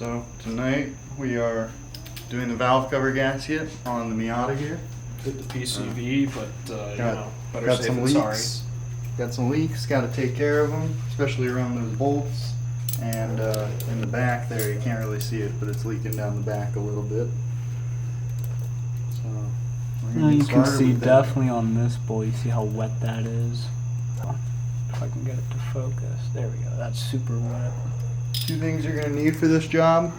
So tonight we are doing the valve cover gasket on the Miata here. Did the PCV, but you know, better got safe some than leaks. sorry. Got some leaks. Got to take care of them, especially around those bolts. And in the back there, you can't really see it, but it's leaking down the back a little bit. So we're gonna You get can started see with that. definitely on this bowl, you see how wet that is. If I can get it to focus. There we go. That's super wet. Two things you're gonna need for this job.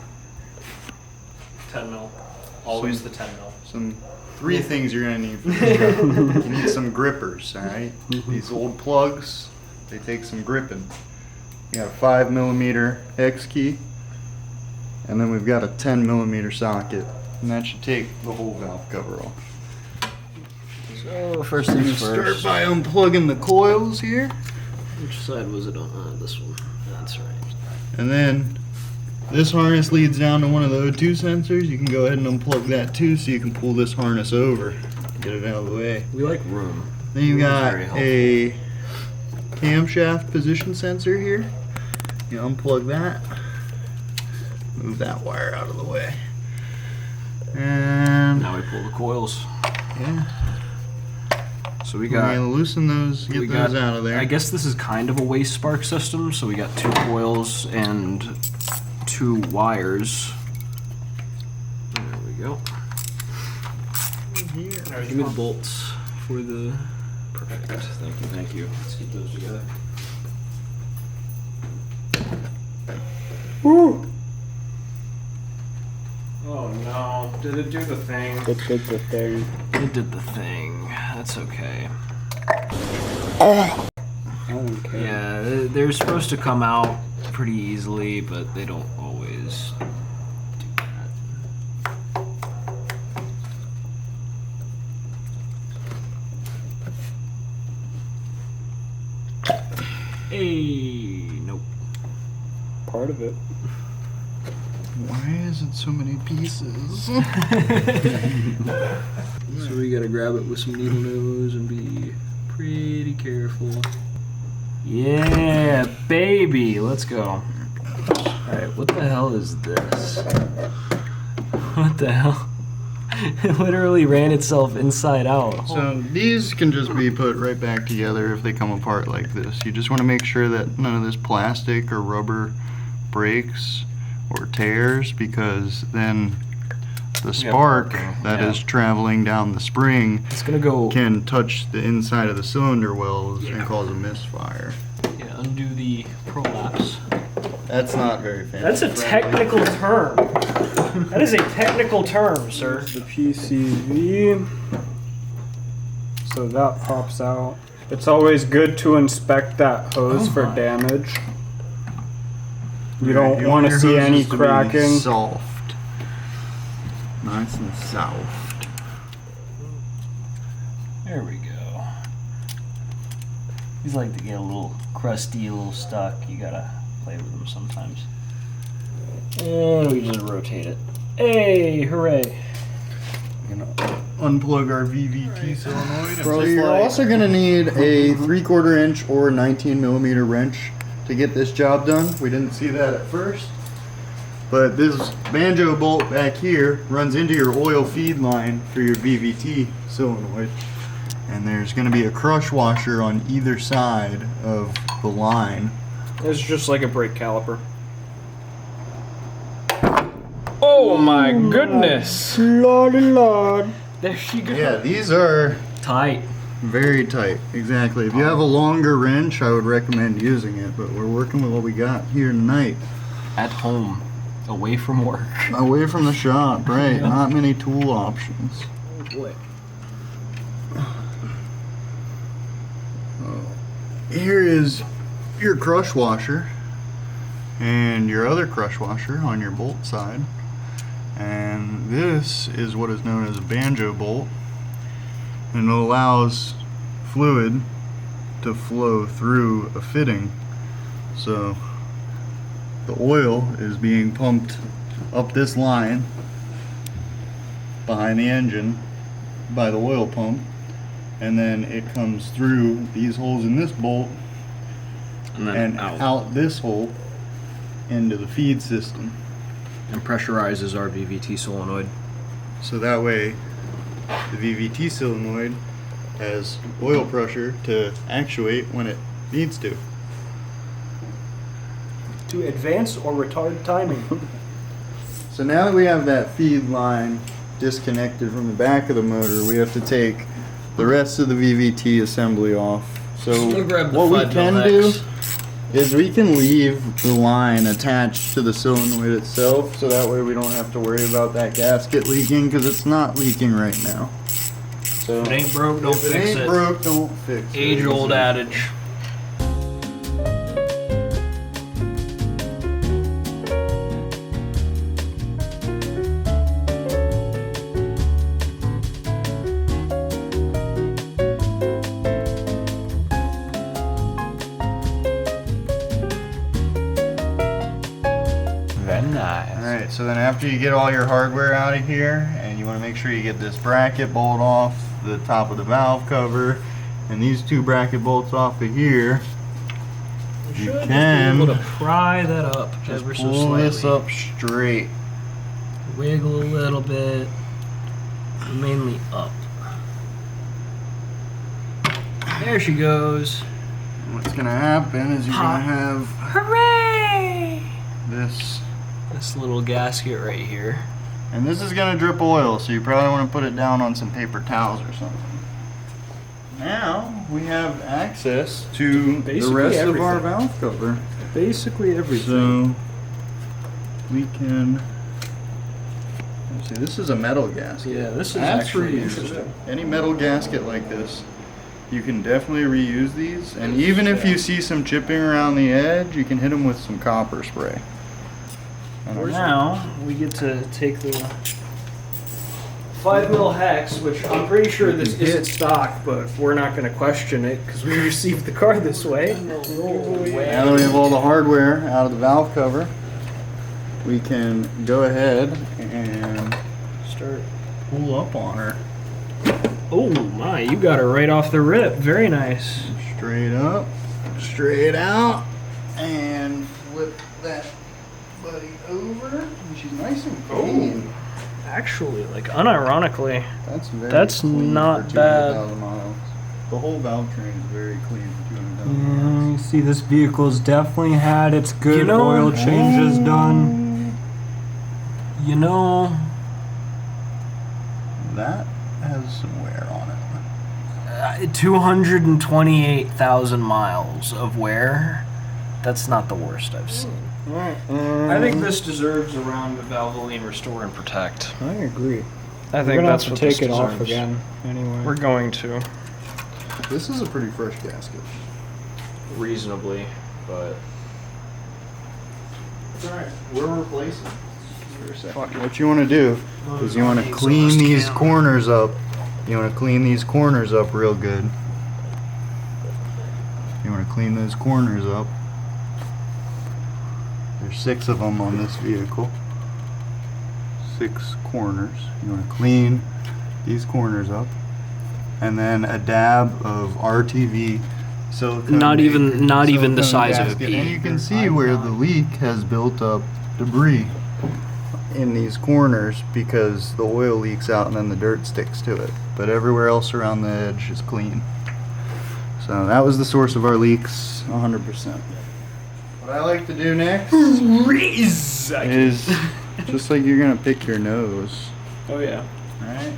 10 mil. Always the 10 mil. Three things you're gonna need for this job. You need some grippers, all right? These old plugs, they take some gripping. We got a 5mm X key, and then we've got a 10mm socket, and that should take the whole valve cover off. So first We're gonna things start first. by unplugging the coils here, Which side was it on? This one. That's right. and then this harness leads down to one of the O2 sensors. You can go ahead and unplug that too, so you can pull this harness over, get it out of the way. We like room. Then you Room's got very helpful. a camshaft position sensor here. You unplug that, move that wire out of the way, and Now we pull the coils. yeah, So we we're got. gonna loosen those, get we those got, out of there. I guess this is kind of a waste spark system. So we got 2 coils and 2 wires. There we go. Give me the bolts for the. Perfect. Thank you. Thank you. Let's keep those together. Woo! Oh no. Did it do the thing? It did the thing. It did the thing. That's okay. I don't care. Yeah, they're supposed to come out pretty easily, but they don't always do that. Hey, nope. Part of it. Why is it so many pieces? So we gotta grab it with some needle nose and be pretty careful. Yeah, baby, let's go. Alright, what the hell is this? What the hell? It literally ran itself inside out. So these can just be put right back together if they come apart like this. You just want to make sure that none of this plastic or rubber breaks or tears, because then the spark that is traveling down the spring It's gonna go. can touch the inside of the cylinder wells and cause a misfire. Yeah, undo the prolapse. That's not very fancy. That's a technical term. That is a technical term, sir. The PCV. So that pops out. It's always good to inspect that hose for damage. You don't want to see any cracking. Soft. Nice and soft. There we go. These like to get a little crusty, a little stuck. You gotta play with them sometimes. And we just rotate it. Hey, hooray! You know, unplug our VVT solenoid. So Bro, you're like- also going to need a 3/4 inch or 19mm wrench to get this job done. We didn't see that at first, but this banjo bolt back here runs into your oil feed line for your VVT solenoid, and there's going to be a crush washer on either side of the line. It's just like a brake caliper. Oh my goodness! Lordy Lord. There she goes. Yeah, these are Tight. very tight. Exactly. If you have a longer wrench, I would recommend using it, but we're working with what we got here tonight. At home, away from work. Away from the shop, right? Not many tool options. Boy. Here is your crush washer and your other crush washer on your bolt side. And this is what is known as a banjo bolt, and it allows fluid to flow through a fitting. So the oil is being pumped up this line behind the engine by the oil pump, and then it comes through these holes in this bolt And then and out this hole into the feed system. and pressurizes our VVT solenoid. So that way, the VVT solenoid has oil pressure to actuate when it needs to. To advance or retard timing. So now that we have that feed line disconnected from the back of the motor, we have to take the rest of the VVT assembly off. So what we can do is we can leave the line attached to the solenoid itself, so that way we don't have to worry about that gasket leaking, because it's not leaking right now. So If it ain't broke, don't if it fix ain't it. broke, don't fix it. Age-old adage. Very nice. Alright, so then after you get all your hardware out of here, and you want to make sure you get this bracket bolt off the top of the valve cover, and these two bracket bolts off of here, you Should can be able to pry that up just ever so pull slightly. this up straight. Wiggle a little bit, mainly up. There she goes. What's going to happen is you're going to have Hooray! this, This little gasket right here. and this is going to drip oil, so you probably want to put it down on some paper towels or something. Now we have access to the Basically rest of our everything. valve cover. Basically everything. So we can, let's see, this is a metal gasket. Yeah, this is That's actually reusable. interesting. Any metal gasket like this, you can definitely reuse these. And even if you see some chipping around the edge, you can hit them with some copper spray. And Now we get to take the 5mm hex, which I'm pretty sure this isn't stock, but we're not going to question it because we received the car this way. now that we have all the hardware out of the valve cover, we can go ahead and Start. pull up on her. Oh my, you got her right off the rip. Very nice. Straight up, straight out, and flip that buddy over. And she's nice and clean. Actually, like unironically, That's very That's clean not for bad. 200,000 miles. The whole valve train is very clean for 200,000 miles. You see, this vehicle's definitely had its good You know- oil changes done. You know, That has some wear on it. 228,000 miles of wear. That's not the worst I've seen. I think this deserves a round of Valvoline Restore and Protect. I agree. I We're think gonna that's have what to this take it off deserves. again. Anyway. We're going to. This is a pretty fresh gasket. Reasonably, but It's alright. We're replacing. For a second. What you want to do is you want to clean these corners up. You want to clean these corners up real good. You want to clean those corners up. There's 6 of them on this vehicle. 6 corners. You want to clean these corners up. And then a dab of RTV silicone. Not even silicone the size of a gasket. pea. And you can see where the leak has built up debris in these corners because the oil leaks out and then the dirt sticks to it. But everywhere else around the edge is clean. So that was the source of our leaks, 100%. What I like to do next is just like you're gonna pick your nose. Oh yeah. Alright?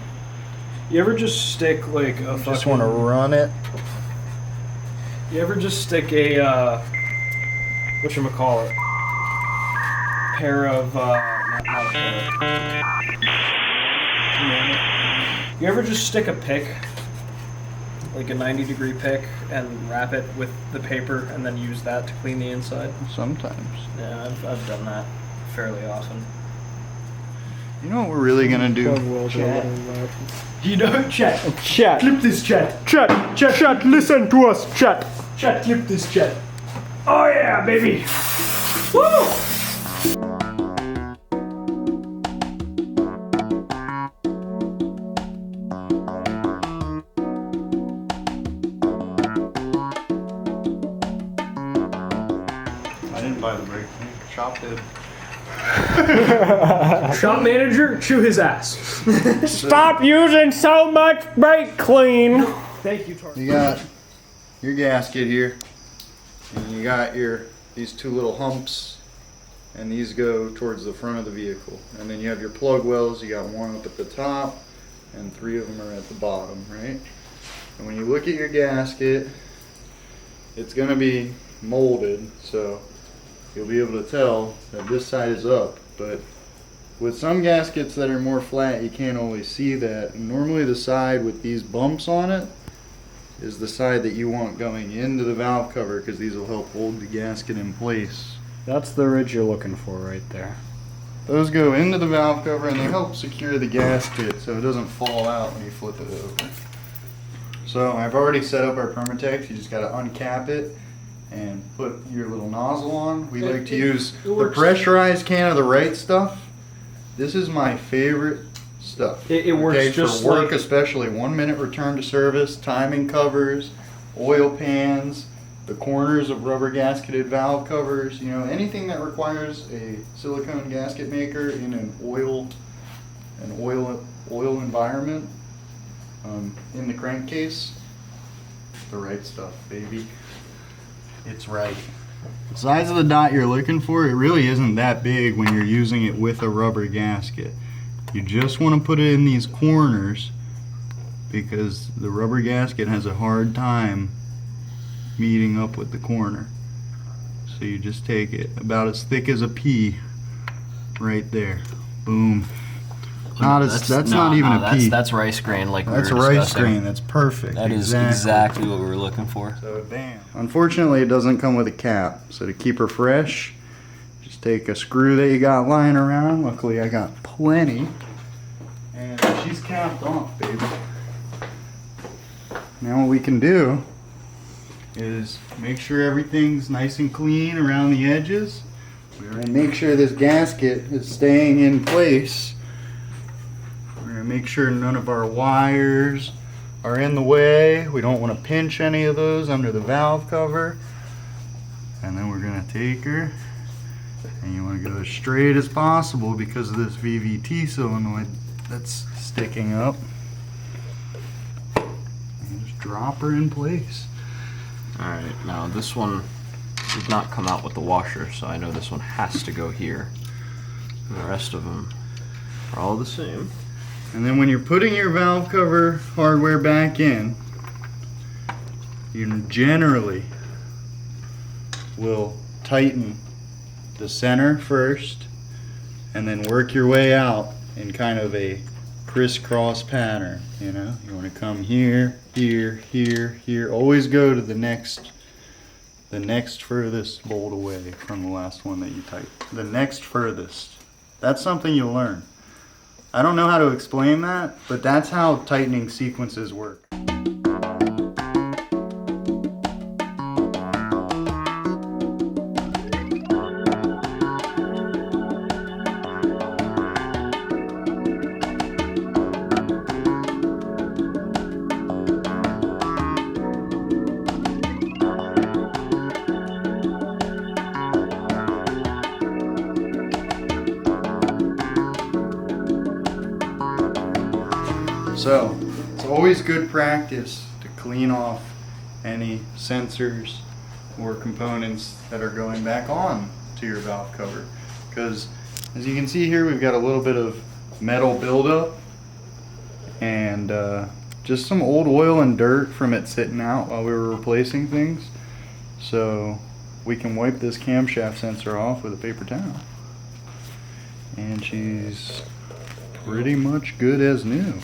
You ever just stick like a Just want to run it. You ever just stick a whatchamacallit? Pair of not a pair. You ever just stick a pick, like a 90-degree pick, and wrap it with the paper and then use that to clean the inside? Sometimes. Yeah, I've done that fairly often. You know what we're really gonna do? You know, chat. Chat. Clip this chat. Chat, listen to us, chat. Chat, clip this chat. Oh yeah, baby. Woo! I didn't buy the brake. Shop did. Shop manager, chew his ass. Stop using so much brake clean. Thank you, Tar. You got your gasket here, and you got these two little humps, and these go towards the front of the vehicle. And then you have your plug wells. You got one up at the top, and 3 of them are at the bottom, right? And when you look at your gasket, it's going to be molded, so you'll be able to tell that this side is up. But with some gaskets that are more flat, you can't always see that. And normally the side with these bumps on it is the side that you want going into the valve cover, because these will help hold the gasket in place. That's the ridge you're looking for right there. Those go into the valve cover and they help secure the gasket so it doesn't fall out when you flip it over. So I've already set up our Permatex. You just got to uncap it and put your little nozzle on. We like to use the pressurized can of the right stuff. This is my favorite stuff. It works okay, just for work, like, especially 1 minute return to service, timing covers, oil pans, the corners of rubber gasketed valve covers. You know, anything that requires a silicone gasket maker in an oil environment. In the crankcase, the right stuff, baby. It's right. The size of the dot you're looking for, it really isn't that big when you're using it with a rubber gasket. You just want to put it in these corners because the rubber gasket has a hard time meeting up with the corner. So you just take it about as thick as a pea right there. Boom. That's not even a pea. That's rice grain, like That's we were rice discussing. grain. That's perfect. That is exactly what we were looking for. So bam. Unfortunately, it doesn't come with a cap. So to keep her fresh, just take a screw that you got lying around. Luckily, I got plenty, and she's capped off, baby. Now what we can do is make sure everything's nice and clean around the edges, and make sure this gasket is staying in place. We're going to make sure none of our wires are in the way. We don't want to pinch any of those under the valve cover. And then we're going to take her, and you want to go as straight as possible because of this VVT solenoid that's sticking up. And just drop her in place. Alright, now this one did not come out with the washer, so I know this one has to go here. And the rest of them are all the same. And then when you're putting your valve cover hardware back in, you generally will tighten the center first and then work your way out in kind of a crisscross pattern. You know, you want to come here, here, here, here. Always go to the next furthest bolt away from the last one that you tightened. The next furthest. That's something you'll learn. I don't know how to explain that, but that's how tightening sequences work. So, it's always good practice to clean off any sensors or components that are going back on to your valve cover. Because, as you can see here, we've got a little bit of metal buildup and just some old oil and dirt from it sitting out while we were replacing things. So, we can wipe this camshaft sensor off with a paper towel. And she's pretty much good as new.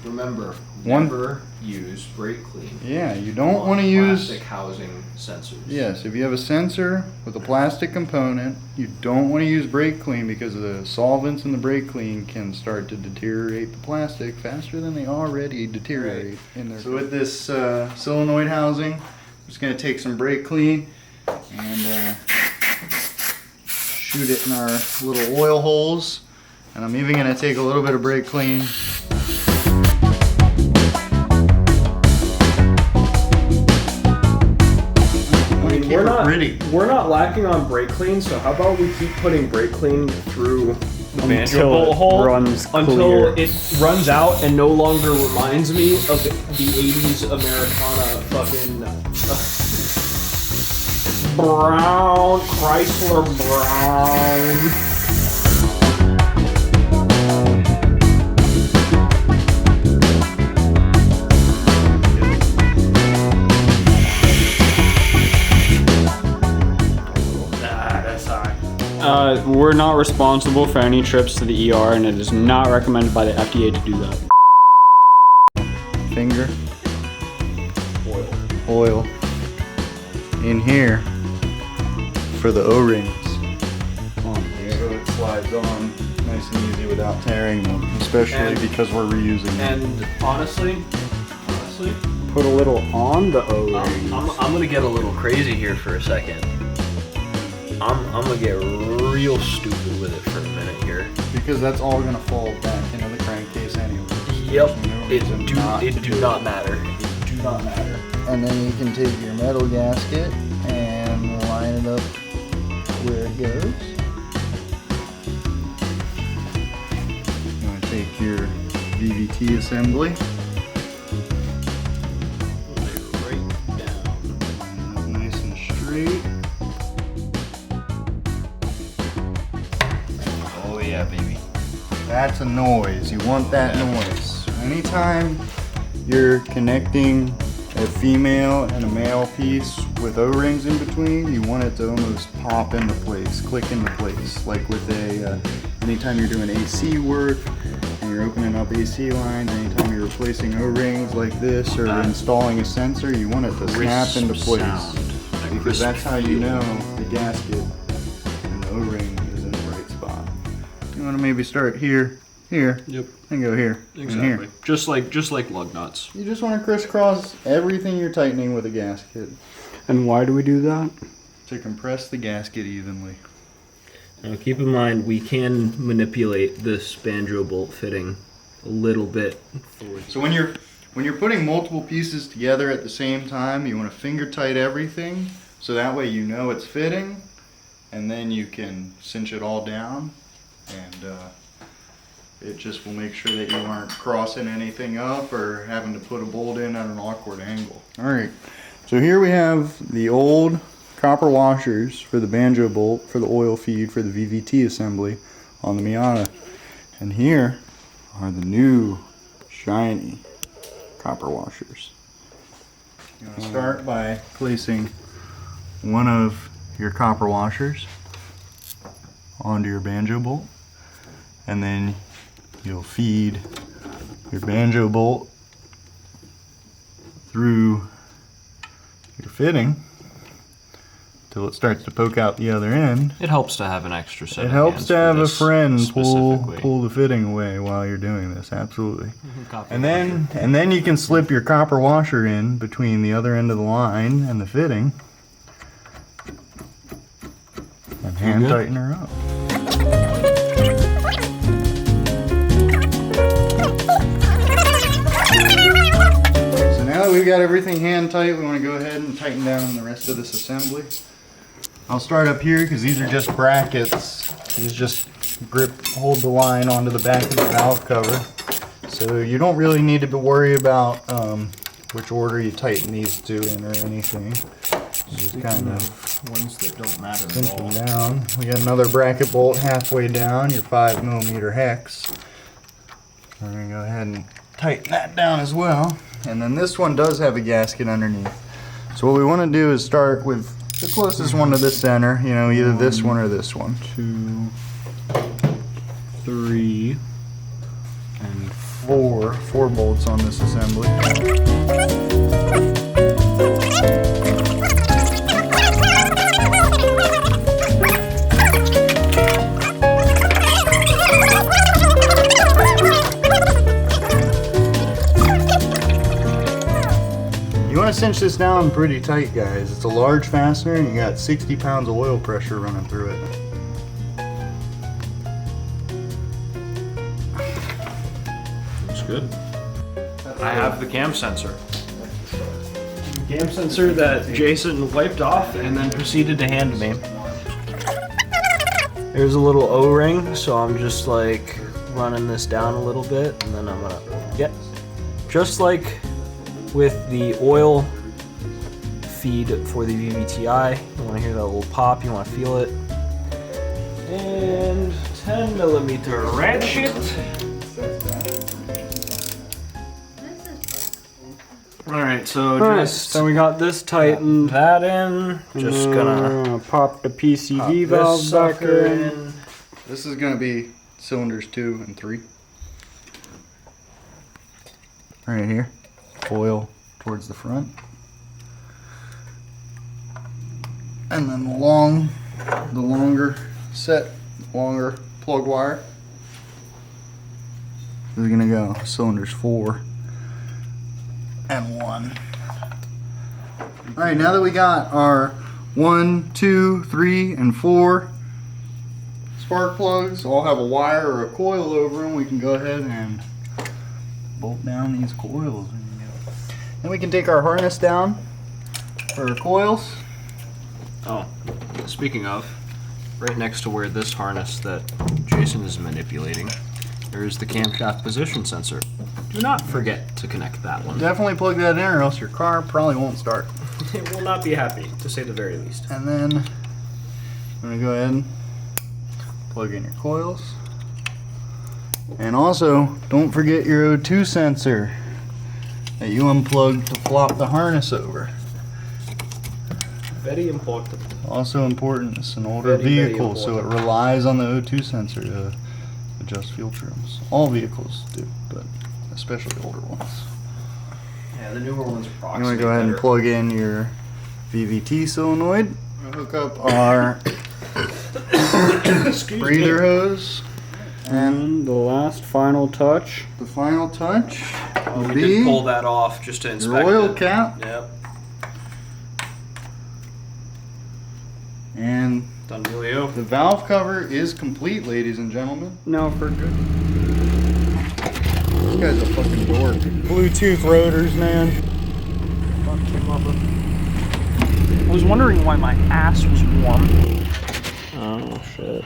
Remember, One- never use brake clean. Yeah, you don't on want to use... plastic housing sensors. Yes, if you have a sensor with a plastic component, you don't want to use brake clean because the solvents in the brake clean can start to deteriorate the plastic faster than they already deteriorate in there. So with this solenoid housing, I'm just going to take some brake clean and shoot it in our little oil holes. And I'm even going to take a little bit of brake clean. We're not pretty. We're not lacking on brake clean, so how about we keep putting brake clean through the banjo Until bolt it hole runs until clear. it runs out and no longer reminds me of the 80s Americana fucking brown Chrysler brown. We're not responsible for any trips to the ER, and it is not recommended by the FDA to do that. Finger. Oil. In here for the O-rings. So it slides on nice and easy without tearing them, especially And- because we're reusing them. And honestly, Put a little on the O-ring. I'm gonna get a little crazy here for a second. I'm gonna get real stupid with it for a minute here. Because that's all gonna fall back into the crankcase anyway. Yep. There's no It reason do not it to do do not matter. It do not matter. And then you can take your metal gasket and line it up where it goes. You want to take your VVT assembly, Right down. line it up nice and straight. Oh yeah, baby. That's a noise. You want that noise. Anytime you're connecting a female and a male piece with O-rings in between, you want it to almost pop into place, click into place. Like with a, anytime you're doing AC work and you're opening up AC lines, anytime you're replacing O-rings like this or installing a sensor, you want it to snap into place. Because that's how you know the gasket and the O-ring is in the right spot. You want to maybe start here, here, Yep. and go here, and here. Just like lug nuts. You just want to crisscross everything you're tightening with a gasket And why do we do that? to compress the gasket evenly. Now keep in mind we can manipulate this banjo bolt fitting a little bit. So when you're putting multiple pieces together at the same time, you want to finger tight everything so that way you know it's fitting, and then you can cinch it all down, and it just will make sure that you aren't crossing anything up or having to put a bolt in at an awkward angle. Alright, so here we have the old copper washers for the banjo bolt, for the oil feed, for the VVT assembly on the Miata. And here are the new shiny copper washers. You want to start by placing one of your copper washers onto your banjo bolt, and then you'll feed your banjo bolt through your fitting till it starts to poke out the other end. It helps to have an extra set It of helps hands to for have a this friend specifically. pull the fitting away while you're doing this, absolutely. Copper And then you can slip your copper washer in between the other end of the line and the fitting and hand good? tighten her up. So now that we've got everything hand tight, we want to go ahead and tighten down the rest of this assembly. I'll start up here because these are just brackets. These just hold the line onto the back of the valve cover. So you don't really need to worry about which order you tighten these two in or anything. Just kind of ones that don't matter cinch them down. We got another bracket bolt halfway down, your 5mm hex. We're going to go ahead and tighten that down as well. And then this one does have a gasket underneath. So what we want to do is start with the closest one to the center, you know, either this one or this one. 2, 3, and Four bolts on this assembly. You want to cinch this down pretty tight, guys. It's a large fastener and you got 60 pounds of oil pressure running through it. Looks good. I have the cam sensor. Cam sensor that Jason wiped off and then proceeded to hand me. There's a little O-ring, so I'm just like running this down a little bit, and then I'm gonna get, just like with the oil feed for the VVTi, you wanna hear that little pop, you wanna feel it. And 10mm ratchet. Alright, so Alright, just so we got this tightened. that in, just gonna pop the PCV pop this valve back sucker in. This is going to be cylinders 2 and 3. Right here. Coil towards the front. And then the longer plug wire. This is going to go cylinders 4 and 1. Alright, now that we got our 1, 2, 3, and 4 spark plugs all have a wire or a coil over them, we can go ahead and bolt down these coils. Then we can take our harness down for our coils. Oh, speaking of, right next to where this harness that Jason is manipulating, there is the camshaft position sensor. Do not forget to connect that one. Definitely plug that in or else your car probably won't start. It will not be happy, to say the very least. And then I'm going to go ahead and plug in your coils. And also, don't forget your O2 sensor that you unplugged to flop the harness over. Very important. Also important, it's an older Very, very vehicle, so it relies on the O2 sensor to adjust fuel trims. All vehicles do, but especially older ones. Yeah, the newer ones are I'm proximate. going to go ahead and plug in your VVT solenoid. Hook up our breather hose. And the last final touch. The final touch will We be did pull that off just to your inspect oil it. cap Yep. and Done dealio. the valve cover is complete, ladies and gentlemen. No, for good. This guy's a fucking dork. Bluetooth rotors, man. I was wondering why my ass was warm. Oh shit.